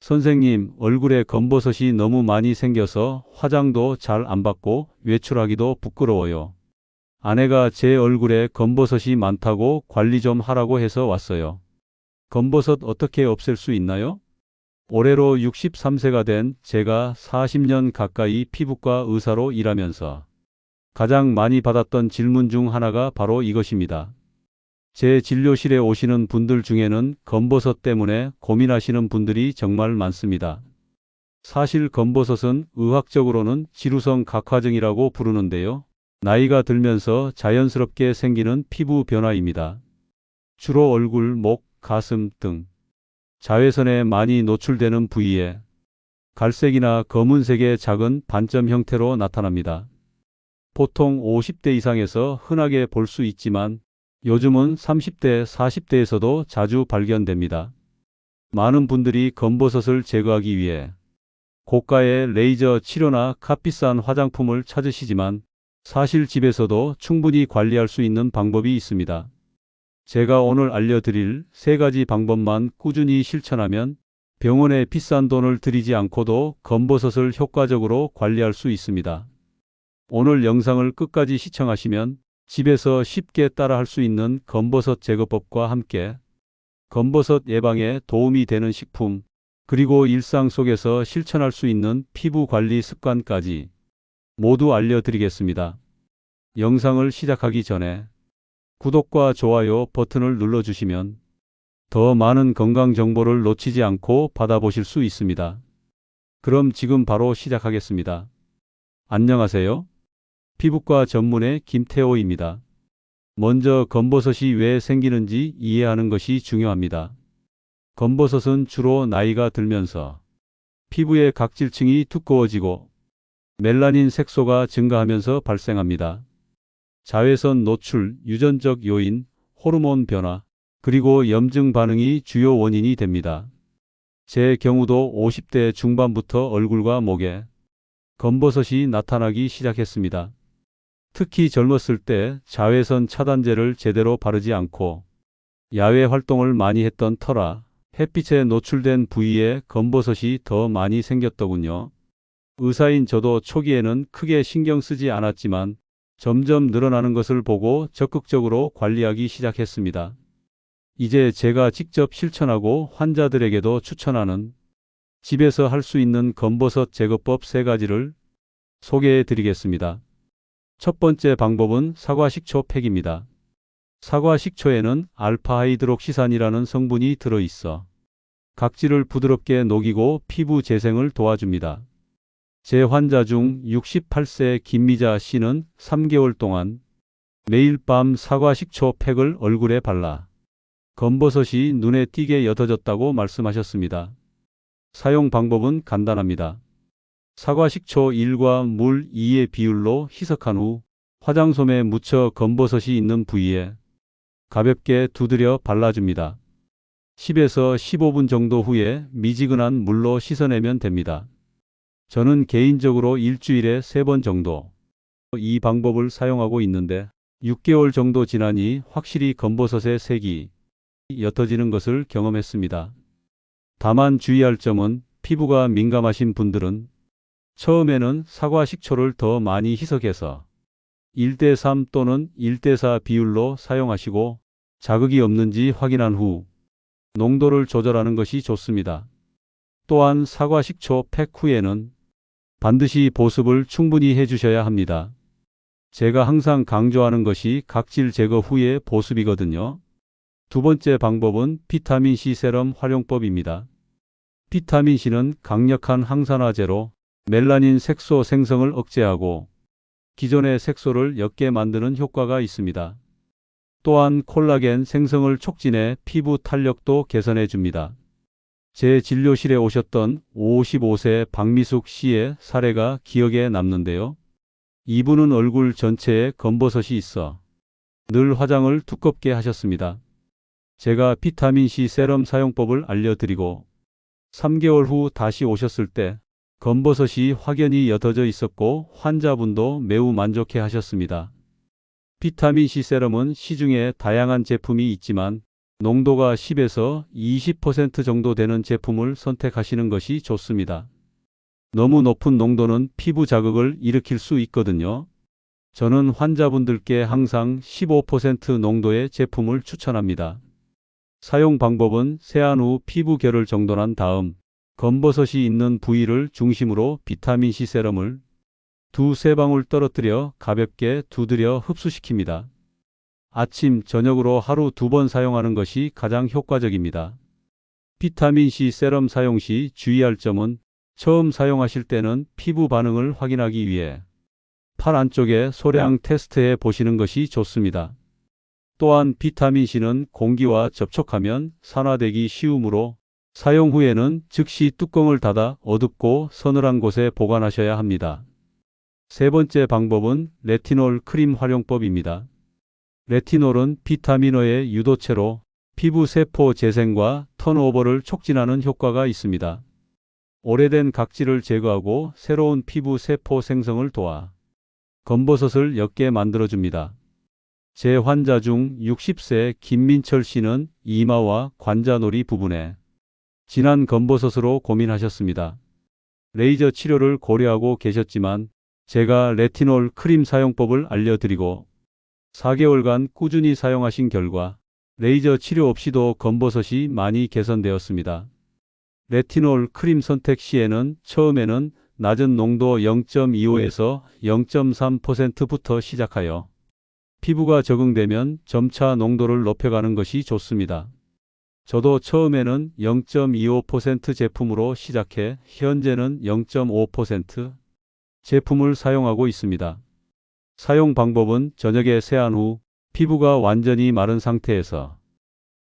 선생님, 얼굴에 검버섯이 너무 많이 생겨서 화장도 잘 안 받고 외출하기도 부끄러워요. 아내가 제 얼굴에 검버섯이 많다고 관리 좀 하라고 해서 왔어요. 검버섯 어떻게 없앨 수 있나요? 올해로 63세가 된 제가 40년 가까이 피부과 의사로 일하면서 가장 많이 받았던 질문 중 하나가 바로 이것입니다. 제 진료실에 오시는 분들 중에는 검버섯 때문에 고민하시는 분들이 정말 많습니다. 사실 검버섯은 의학적으로는 지루성 각화증이라고 부르는데요. 나이가 들면서 자연스럽게 생기는 피부 변화입니다. 주로 얼굴, 목, 가슴 등 자외선에 많이 노출되는 부위에 갈색이나 검은색의 작은 반점 형태로 나타납니다. 보통 50대 이상에서 흔하게 볼 수 있지만 요즘은 30대, 40대에서도 자주 발견됩니다. 많은 분들이 검버섯을 제거하기 위해 고가의 레이저 치료나 값비싼 화장품을 찾으시지만 사실 집에서도 충분히 관리할 수 있는 방법이 있습니다. 제가 오늘 알려드릴 3가지 방법만 꾸준히 실천하면 병원에 비싼 돈을 들이지 않고도 검버섯을 효과적으로 관리할 수 있습니다. 오늘 영상을 끝까지 시청하시면 집에서 쉽게 따라할 수 있는 검버섯 제거법과 함께 검버섯 예방에 도움이 되는 식품, 그리고 일상 속에서 실천할 수 있는 피부 관리 습관까지 모두 알려드리겠습니다. 영상을 시작하기 전에 구독과 좋아요 버튼을 눌러주시면 더 많은 건강 정보를 놓치지 않고 받아보실 수 있습니다. 그럼 지금 바로 시작하겠습니다. 안녕하세요. 피부과 전문의 김태호입니다. 먼저 검버섯이 왜 생기는지 이해하는 것이 중요합니다. 검버섯은 주로 나이가 들면서 피부의 각질층이 두꺼워지고 멜라닌 색소가 증가하면서 발생합니다. 자외선 노출, 유전적 요인, 호르몬 변화, 그리고 염증 반응이 주요 원인이 됩니다. 제 경우도 50대 중반부터 얼굴과 목에 검버섯이 나타나기 시작했습니다. 특히 젊었을 때 자외선 차단제를 제대로 바르지 않고 야외 활동을 많이 했던 터라 햇빛에 노출된 부위에 검버섯이 더 많이 생겼더군요. 의사인 저도 초기에는 크게 신경 쓰지 않았지만 점점 늘어나는 것을 보고 적극적으로 관리하기 시작했습니다. 이제 제가 직접 실천하고 환자들에게도 추천하는 집에서 할 수 있는 검버섯 제거법 3가지를 소개해 드리겠습니다. 첫 번째 방법은 사과식초 팩입니다. 사과식초에는 알파하이드록시산이라는 성분이 들어있어 각질을 부드럽게 녹이고 피부 재생을 도와줍니다. 제 환자 중 68세 김미자 씨는 3개월 동안 매일 밤 사과식초 팩을 얼굴에 발라 검버섯이 눈에 띄게 옅어졌다고 말씀하셨습니다. 사용 방법은 간단합니다. 사과식초 1과 물 2의 비율로 희석한 후 화장솜에 묻혀 검버섯이 있는 부위에 가볍게 두드려 발라줍니다. 10에서 15분 정도 후에 미지근한 물로 씻어내면 됩니다. 저는 개인적으로 일주일에 3번 정도 이 방법을 사용하고 있는데 6개월 정도 지나니 확실히 검버섯의 색이 옅어지는 것을 경험했습니다. 다만 주의할 점은 피부가 민감하신 분들은 처음에는 사과식초를 더 많이 희석해서 1대3 또는 1대4 비율로 사용하시고 자극이 없는지 확인한 후 농도를 조절하는 것이 좋습니다. 또한 사과식초 팩 후에는 반드시 보습을 충분히 해주셔야 합니다. 제가 항상 강조하는 것이 각질 제거 후의 보습이거든요. 두 번째 방법은 비타민C 세럼 활용법입니다. 비타민C는 강력한 항산화제로 멜라닌 색소 생성을 억제하고 기존의 색소를 옅게 만드는 효과가 있습니다. 또한 콜라겐 생성을 촉진해 피부 탄력도 개선해 줍니다. 제 진료실에 오셨던 55세 박미숙 씨의 사례가 기억에 남는데요. 이분은 얼굴 전체에 검버섯이 있어 늘 화장을 두껍게 하셨습니다. 제가 비타민C 세럼 사용법을 알려드리고 3개월 후 다시 오셨을 때 검버섯이 확연히 옅어져 있었고 환자분도 매우 만족해 하셨습니다. 비타민C 세럼은 시중에 다양한 제품이 있지만 농도가 10에서 20% 정도 되는 제품을 선택하시는 것이 좋습니다. 너무 높은 농도는 피부 자극을 일으킬 수 있거든요. 저는 환자분들께 항상 15% 농도의 제품을 추천합니다. 사용 방법은 세안 후 피부 결을 정돈한 다음 검버섯이 있는 부위를 중심으로 비타민C 세럼을 두세 방울 떨어뜨려 가볍게 두드려 흡수시킵니다. 아침, 저녁으로 하루 2번 사용하는 것이 가장 효과적입니다. 비타민C 세럼 사용 시 주의할 점은 처음 사용하실 때는 피부 반응을 확인하기 위해 팔 안쪽에 소량 테스트해 보시는 것이 좋습니다. 또한 비타민C는 공기와 접촉하면 산화되기 쉬우므로 사용 후에는 즉시 뚜껑을 닫아 어둡고 서늘한 곳에 보관하셔야 합니다. 세 번째 방법은 레티놀 크림 활용법입니다. 레티놀은 비타민어의 유도체로 피부 세포 재생과 턴오버를 촉진하는 효과가 있습니다. 오래된 각질을 제거하고 새로운 피부 세포 생성을 도와 검버섯을 옅게 만들어줍니다. 제 환자 중 60세 김민철 씨는 이마와 관자놀이 부분에 진한 검버섯으로 고민하셨습니다. 레이저 치료를 고려하고 계셨지만 제가 레티놀 크림 사용법을 알려드리고 4개월간 꾸준히 사용하신 결과 레이저 치료 없이도 검버섯이 많이 개선되었습니다. 레티놀 크림 선택 시에는 처음에는 낮은 농도 0.25에서 0.3%부터 시작하여 피부가 적응되면 점차 농도를 높여가는 것이 좋습니다. 저도 처음에는 0.25% 제품으로 시작해 현재는 0.5% 제품을 사용하고 있습니다. 사용 방법은 저녁에 세안 후 피부가 완전히 마른 상태에서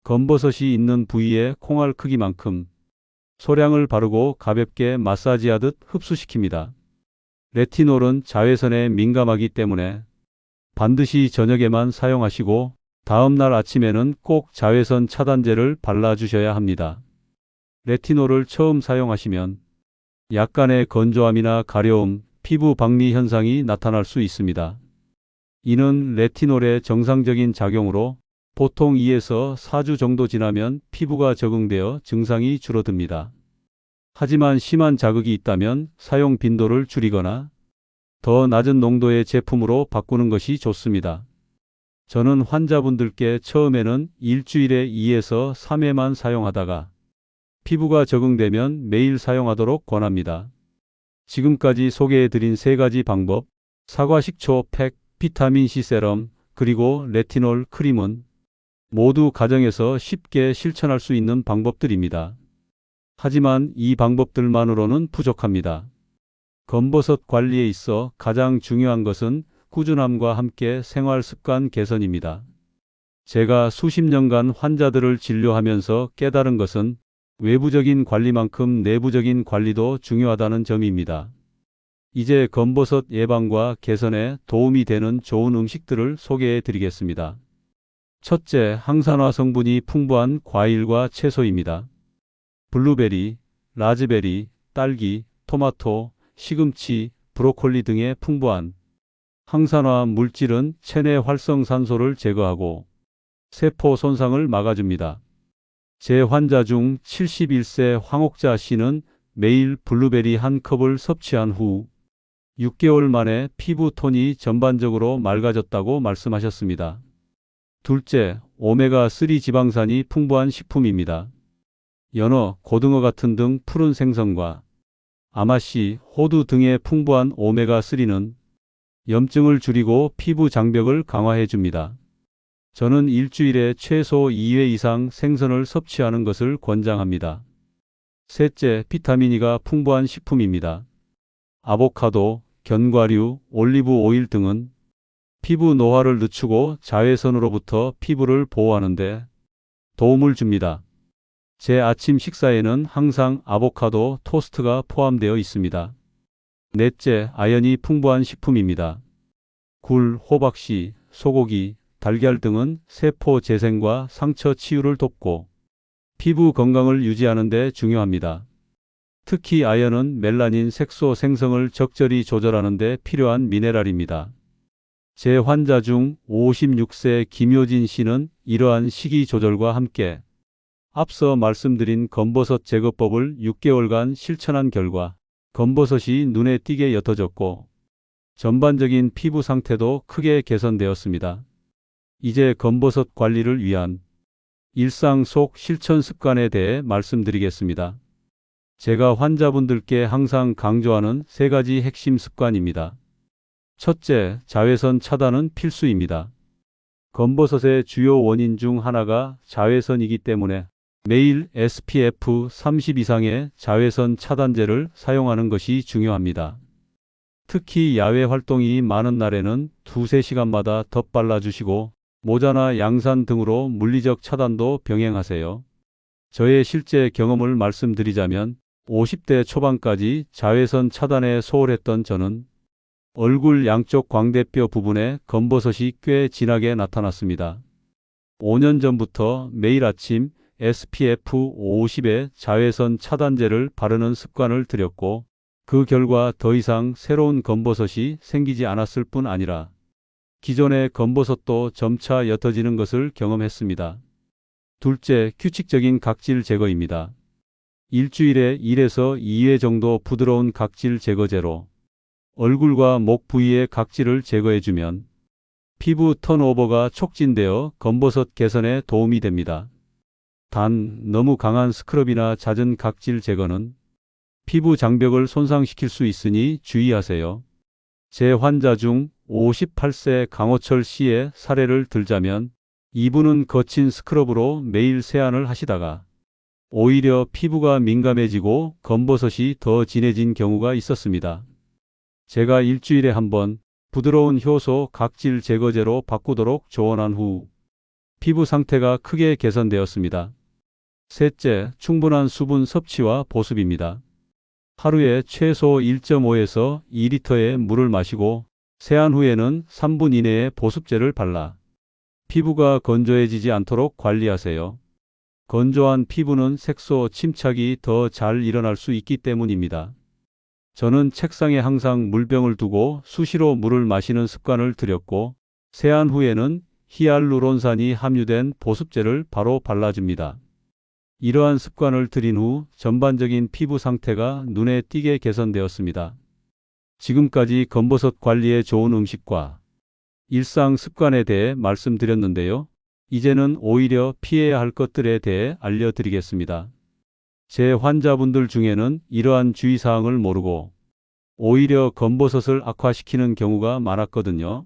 검버섯이 있는 부위에 콩알 크기만큼 소량을 바르고 가볍게 마사지하듯 흡수시킵니다. 레티놀은 자외선에 민감하기 때문에 반드시 저녁에만 사용하시고 다음날 아침에는 꼭 자외선 차단제를 발라주셔야 합니다. 레티놀을 처음 사용하시면 약간의 건조함이나 가려움, 피부 박리 현상이 나타날 수 있습니다. 이는 레티놀의 정상적인 작용으로 보통 2에서 4주 정도 지나면 피부가 적응되어 증상이 줄어듭니다. 하지만 심한 자극이 있다면 사용 빈도를 줄이거나 더 낮은 농도의 제품으로 바꾸는 것이 좋습니다. 저는 환자분들께 처음에는 일주일에 2에서 3회만 사용하다가 피부가 적응되면 매일 사용하도록 권합니다. 지금까지 소개해드린 3가지 방법, 사과식초 팩, 비타민C 세럼, 그리고 레티놀 크림은 모두 가정에서 쉽게 실천할 수 있는 방법들입니다. 하지만 이 방법들만으로는 부족합니다. 검버섯 관리에 있어 가장 중요한 것은 꾸준함과 함께 생활 습관 개선입니다. 제가 수십 년간 환자들을 진료하면서 깨달은 것은 외부적인 관리만큼 내부적인 관리도 중요하다는 점입니다. 이제 검버섯 예방과 개선에 도움이 되는 좋은 음식들을 소개해 드리겠습니다. 첫째, 항산화 성분이 풍부한 과일과 채소입니다. 블루베리, 라즈베리, 딸기, 토마토, 시금치, 브로콜리 등의 풍부한 항산화 물질은 체내 활성산소를 제거하고 세포 손상을 막아줍니다. 제 환자 중 71세 황옥자 씨는 매일 블루베리 한 컵을 섭취한 후 6개월 만에 피부 톤이 전반적으로 맑아졌다고 말씀하셨습니다. 둘째, 오메가3 지방산이 풍부한 식품입니다. 연어, 고등어 같은 등 푸른 생선과 아마씨, 호두 등의 풍부한 오메가3는 염증을 줄이고 피부 장벽을 강화해 줍니다. 저는 일주일에 최소 2회 이상 생선을 섭취하는 것을 권장합니다. 셋째, 비타민 E가 풍부한 식품입니다. 아보카도, 견과류, 올리브 오일 등은 피부 노화를 늦추고 자외선으로부터 피부를 보호하는 데 도움을 줍니다. 제 아침 식사에는 항상 아보카도 토스트가 포함되어 있습니다. 넷째, 아연이 풍부한 식품입니다. 굴, 호박씨, 소고기, 달걀 등은 세포 재생과 상처 치유를 돕고 피부 건강을 유지하는 데 중요합니다. 특히 아연은 멜라닌 색소 생성을 적절히 조절하는 데 필요한 미네랄입니다. 제 환자 중 56세 김효진 씨는 이러한 식이 조절과 함께 앞서 말씀드린 검버섯 제거법을 6개월간 실천한 결과 검버섯이 눈에 띄게 옅어졌고 전반적인 피부 상태도 크게 개선되었습니다. 이제 검버섯 관리를 위한 일상 속 실천 습관에 대해 말씀드리겠습니다. 제가 환자분들께 항상 강조하는 3가지 핵심 습관입니다. 첫째, 자외선 차단은 필수입니다. 검버섯의 주요 원인 중 하나가 자외선이기 때문에 매일 SPF 30 이상의 자외선 차단제를 사용하는 것이 중요합니다. 특히 야외 활동이 많은 날에는 2~3시간마다 덧 발라주시고 모자나 양산 등으로 물리적 차단도 병행하세요. 저의 실제 경험을 말씀드리자면 50대 초반까지 자외선 차단에 소홀했던 저는 얼굴 양쪽 광대뼈 부분에 검버섯이 꽤 진하게 나타났습니다. 5년 전부터 매일 아침 SPF 50의 자외선 차단제를 바르는 습관을 들였고 그 결과 더 이상 새로운 검버섯이 생기지 않았을 뿐 아니라 기존의 검버섯도 점차 옅어지는 것을 경험했습니다. 둘째, 규칙적인 각질 제거입니다. 일주일에 1에서 2회 정도 부드러운 각질 제거제로 얼굴과 목 부위의 각질을 제거해주면 피부 턴오버가 촉진되어 검버섯 개선에 도움이 됩니다. 단, 너무 강한 스크럽이나 잦은 각질 제거는 피부 장벽을 손상시킬 수 있으니 주의하세요. 제 환자 중 58세 강호철 씨의 사례를 들자면 이분은 거친 스크럽으로 매일 세안을 하시다가 오히려 피부가 민감해지고 검버섯이 더 진해진 경우가 있었습니다. 제가 일주일에 한 번 부드러운 효소 각질 제거제로 바꾸도록 조언한 후 피부 상태가 크게 개선되었습니다. 셋째, 충분한 수분 섭취와 보습입니다. 하루에 최소 1.5에서 2리터의 물을 마시고 세안 후에는 3분 이내에 보습제를 발라 피부가 건조해지지 않도록 관리하세요. 건조한 피부는 색소 침착이 더 잘 일어날 수 있기 때문입니다. 저는 책상에 항상 물병을 두고 수시로 물을 마시는 습관을 들였고 세안 후에는 히알루론산이 함유된 보습제를 바로 발라줍니다. 이러한 습관을 들인 후 전반적인 피부 상태가 눈에 띄게 개선되었습니다. 지금까지 검버섯 관리에 좋은 음식과 일상 습관에 대해 말씀드렸는데요. 이제는 오히려 피해야 할 것들에 대해 알려드리겠습니다. 제 환자분들 중에는 이러한 주의사항을 모르고 오히려 검버섯을 악화시키는 경우가 많았거든요.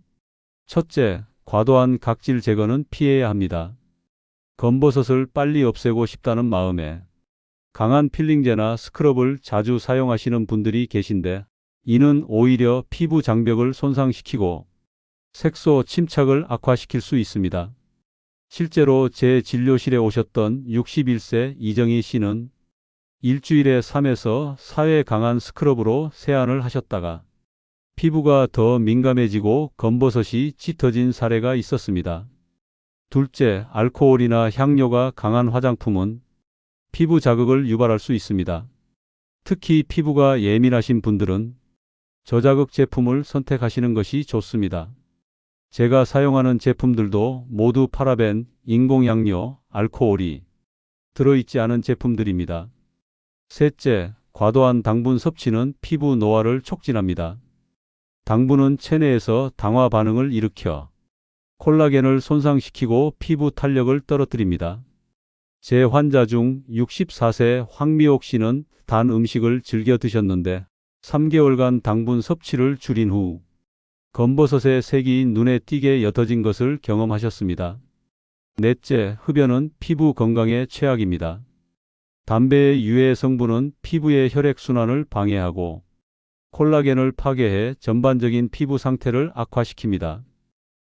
첫째, 과도한 각질 제거는 피해야 합니다. 검버섯을 빨리 없애고 싶다는 마음에 강한 필링제나 스크럽을 자주 사용하시는 분들이 계신데 이는 오히려 피부 장벽을 손상시키고 색소 침착을 악화시킬 수 있습니다. 실제로 제 진료실에 오셨던 61세 이정희 씨는 일주일에 3에서 4회 강한 스크럽으로 세안을 하셨다가 피부가 더 민감해지고 검버섯이 짙어진 사례가 있었습니다. 둘째, 알코올이나 향료가 강한 화장품은 피부 자극을 유발할 수 있습니다. 특히 피부가 예민하신 분들은 저자극 제품을 선택하시는 것이 좋습니다. 제가 사용하는 제품들도 모두 파라벤, 인공향료, 알코올이 들어있지 않은 제품들입니다. 셋째, 과도한 당분 섭취는 피부 노화를 촉진합니다. 당분은 체내에서 당화 반응을 일으켜 콜라겐을 손상시키고 피부 탄력을 떨어뜨립니다. 제 환자 중 64세 황미옥 씨는 단 음식을 즐겨 드셨는데 3개월간 당분 섭취를 줄인 후 검버섯의 색이 눈에 띄게 옅어진 것을 경험하셨습니다. 넷째, 흡연은 피부 건강에 최악입니다. 담배의 유해 성분은 피부의 혈액순환을 방해하고 콜라겐을 파괴해 전반적인 피부 상태를 악화시킵니다.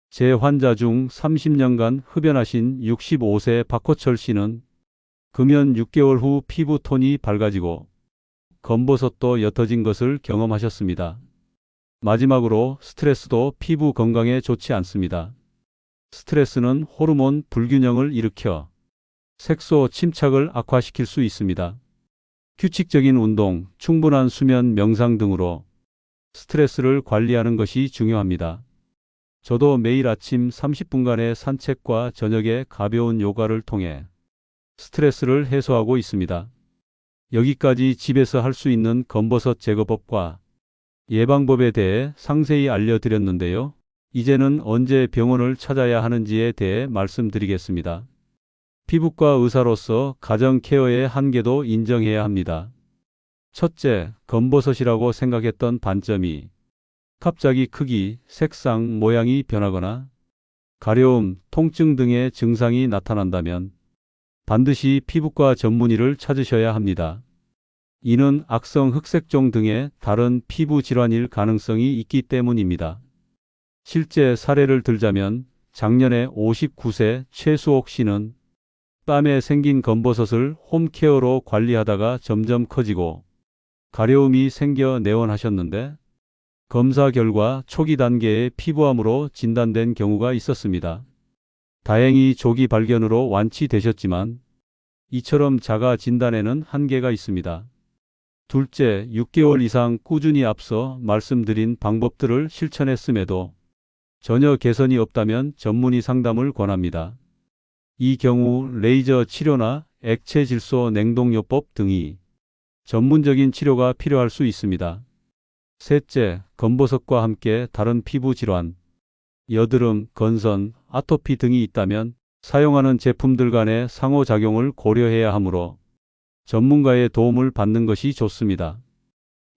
제 환자 중 30년간 흡연하신 65세 박호철 씨는 금연 6개월 후 피부 톤이 밝아지고 검버섯도 옅어진 것을 경험하셨습니다. 마지막으로 스트레스도 피부 건강에 좋지 않습니다. 스트레스는 호르몬 불균형을 일으켜 색소 침착을 악화시킬 수 있습니다. 규칙적인 운동, 충분한 수면, 명상 등으로 스트레스를 관리하는 것이 중요합니다. 저도 매일 아침 30분간의 산책과 저녁에 가벼운 요가를 통해 스트레스를 해소하고 있습니다. 여기까지 집에서 할 수 있는 검버섯 제거법과 예방법에 대해 상세히 알려드렸는데요. 이제는 언제 병원을 찾아야 하는지에 대해 말씀드리겠습니다. 피부과 의사로서 가정 케어의 한계도 인정해야 합니다. 첫째, 검버섯이라고 생각했던 반점이 갑자기 크기, 색상, 모양이 변하거나 가려움, 통증 등의 증상이 나타난다면 반드시 피부과 전문의를 찾으셔야 합니다. 이는 악성 흑색종 등의 다른 피부 질환일 가능성이 있기 때문입니다. 실제 사례를 들자면 작년에 59세 최수옥 씨는 땀에 생긴 검버섯을 홈케어로 관리하다가 점점 커지고 가려움이 생겨 내원하셨는데 검사 결과 초기 단계의 피부암으로 진단된 경우가 있었습니다. 다행히 조기 발견으로 완치되셨지만 이처럼 자가 진단에는 한계가 있습니다. 둘째, 6개월 이상 꾸준히 앞서 말씀드린 방법들을 실천했음에도 전혀 개선이 없다면 전문의 상담을 권합니다. 이 경우 레이저 치료나 액체 질소 냉동요법 등이 전문적인 치료가 필요할 수 있습니다. 셋째, 검버섯과 함께 다른 피부 질환, 여드름, 건선, 아토피 등이 있다면 사용하는 제품들 간의 상호작용을 고려해야 하므로 전문가의 도움을 받는 것이 좋습니다.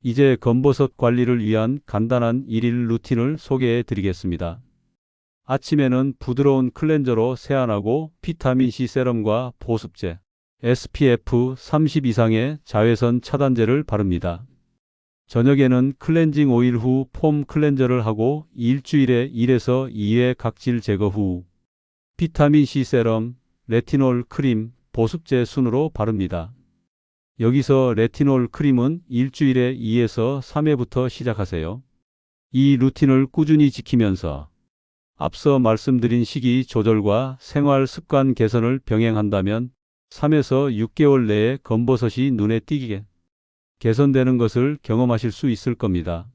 이제 검버섯 관리를 위한 간단한 일일 루틴을 소개해 드리겠습니다. 아침에는 부드러운 클렌저로 세안하고 비타민C 세럼과 보습제, SPF 30 이상의 자외선 차단제를 바릅니다. 저녁에는 클렌징 오일 후 폼 클렌저를 하고 일주일에 1에서 2회 각질 제거 후 비타민C 세럼, 레티놀 크림, 보습제 순으로 바릅니다. 여기서 레티놀 크림은 일주일에 2에서 3회부터 시작하세요. 이 루틴을 꾸준히 지키면서 앞서 말씀드린 식이 조절과 생활 습관 개선을 병행한다면 3에서 6개월 내에 검버섯이 눈에 띄게 개선되는 것을 경험하실 수 있을 겁니다.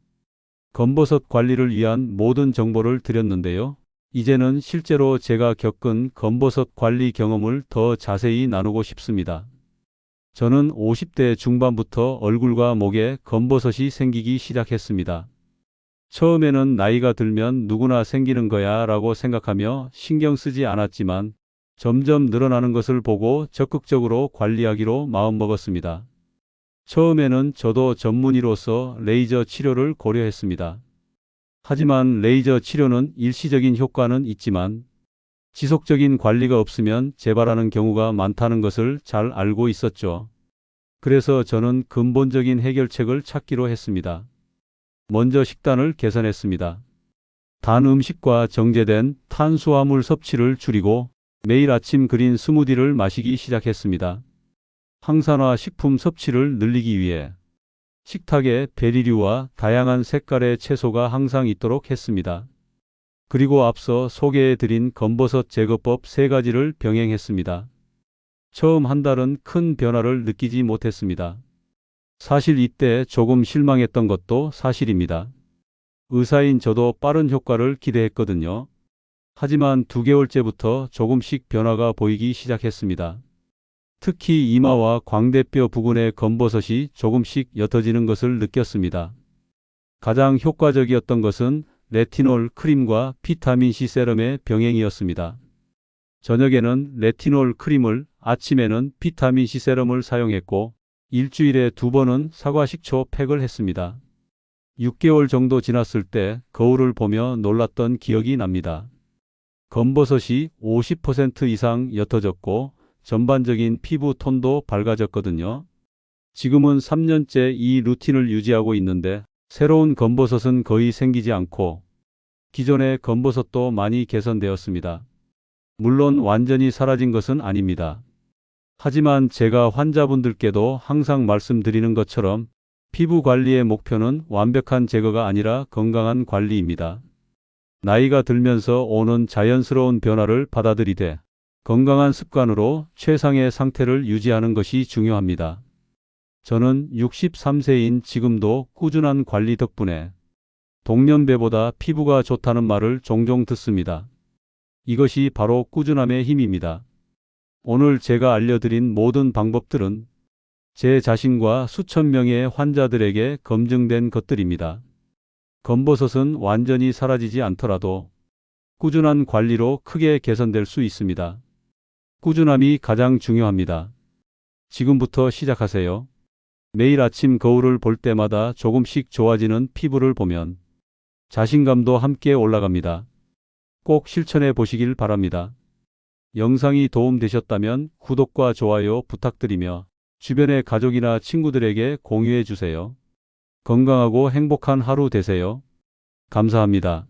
검버섯 관리를 위한 모든 정보를 드렸는데요. 이제는 실제로 제가 겪은 검버섯 관리 경험을 더 자세히 나누고 싶습니다. 저는 50대 중반부터 얼굴과 목에 검버섯이 생기기 시작했습니다. 처음에는 나이가 들면 누구나 생기는 거야 라고 생각하며 신경 쓰지 않았지만 점점 늘어나는 것을 보고 적극적으로 관리하기로 마음먹었습니다. 처음에는 저도 전문의로서 레이저 치료를 고려했습니다. 하지만 레이저 치료는 일시적인 효과는 있지만 지속적인 관리가 없으면 재발하는 경우가 많다는 것을 잘 알고 있었죠. 그래서 저는 근본적인 해결책을 찾기로 했습니다. 먼저 식단을 개선했습니다. 단 음식과 정제된 탄수화물 섭취를 줄이고 매일 아침 그린 스무디를 마시기 시작했습니다. 항산화 식품 섭취를 늘리기 위해 식탁에 베리류와 다양한 색깔의 채소가 항상 있도록 했습니다. 그리고 앞서 소개해드린 검버섯 제거법 3가지를 병행했습니다. 처음 한 달은 큰 변화를 느끼지 못했습니다. 사실 이때 조금 실망했던 것도 사실입니다. 의사인 저도 빠른 효과를 기대했거든요. 하지만 2개월째부터 조금씩 변화가 보이기 시작했습니다. 특히 이마와 광대뼈 부근의 검버섯이 조금씩 옅어지는 것을 느꼈습니다. 가장 효과적이었던 것은 레티놀 크림과 비타민C 세럼의 병행이었습니다. 저녁에는 레티놀 크림을, 아침에는 비타민C 세럼을 사용했고 일주일에 2번은 사과식초 팩을 했습니다. 6개월 정도 지났을 때 거울을 보며 놀랐던 기억이 납니다. 검버섯이 50% 이상 옅어졌고 전반적인 피부 톤도 밝아졌거든요. 지금은 3년째 이 루틴을 유지하고 있는데 새로운 검버섯은 거의 생기지 않고 기존의 검버섯도 많이 개선되었습니다. 물론 완전히 사라진 것은 아닙니다. 하지만 제가 환자분들께도 항상 말씀드리는 것처럼 피부 관리의 목표는 완벽한 제거가 아니라 건강한 관리입니다. 나이가 들면서 오는 자연스러운 변화를 받아들이되 건강한 습관으로 최상의 상태를 유지하는 것이 중요합니다. 저는 63세인 지금도 꾸준한 관리 덕분에 동년배보다 피부가 좋다는 말을 종종 듣습니다. 이것이 바로 꾸준함의 힘입니다. 오늘 제가 알려드린 모든 방법들은 제 자신과 수천 명의 환자들에게 검증된 것들입니다. 검버섯은 완전히 사라지지 않더라도 꾸준한 관리로 크게 개선될 수 있습니다. 꾸준함이 가장 중요합니다. 지금부터 시작하세요. 매일 아침 거울을 볼 때마다 조금씩 좋아지는 피부를 보면 자신감도 함께 올라갑니다. 꼭 실천해 보시길 바랍니다. 영상이 도움되셨다면 구독과 좋아요 부탁드리며 주변의 가족이나 친구들에게 공유해 주세요. 건강하고 행복한 하루 되세요. 감사합니다.